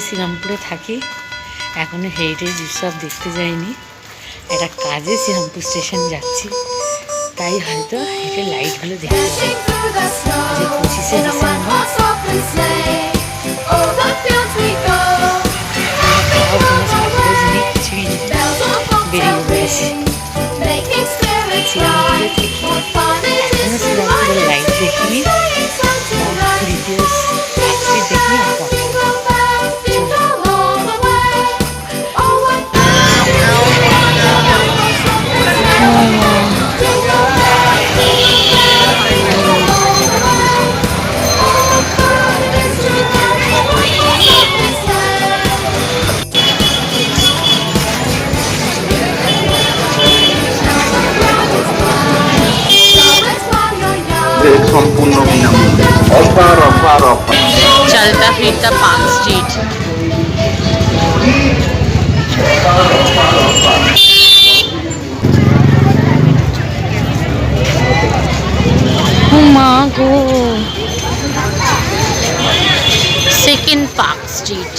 শ্রীরামপুরে থাকি, এখনো হেরিটেজ উৎসব দেখতে যাইনি। একটা কাজে শ্রীরামপুর স্টেশন যাচ্ছি, তাই হয়তো হেঁটে লাইটগুলো দেখতে পাবো। যে 25শে ডিসেম্বর কোনো সাজগোজ নেই, কিছুই নেই, বেরিয়ে পড়েছি শ্রীরামপুরে থেকে। এখনো শ্রীরামপুরের লাইট দেখিনি, ডিটেলস অ্যাকচুয়ালি দেখিনি। সম্পূর্ণ বিনামূল্যে অফার অফার অফার। চলতা ফিরতা পার্ক স্ট্রিট। মা গো, সেকেন্ড পার্ক স্ট্রিট।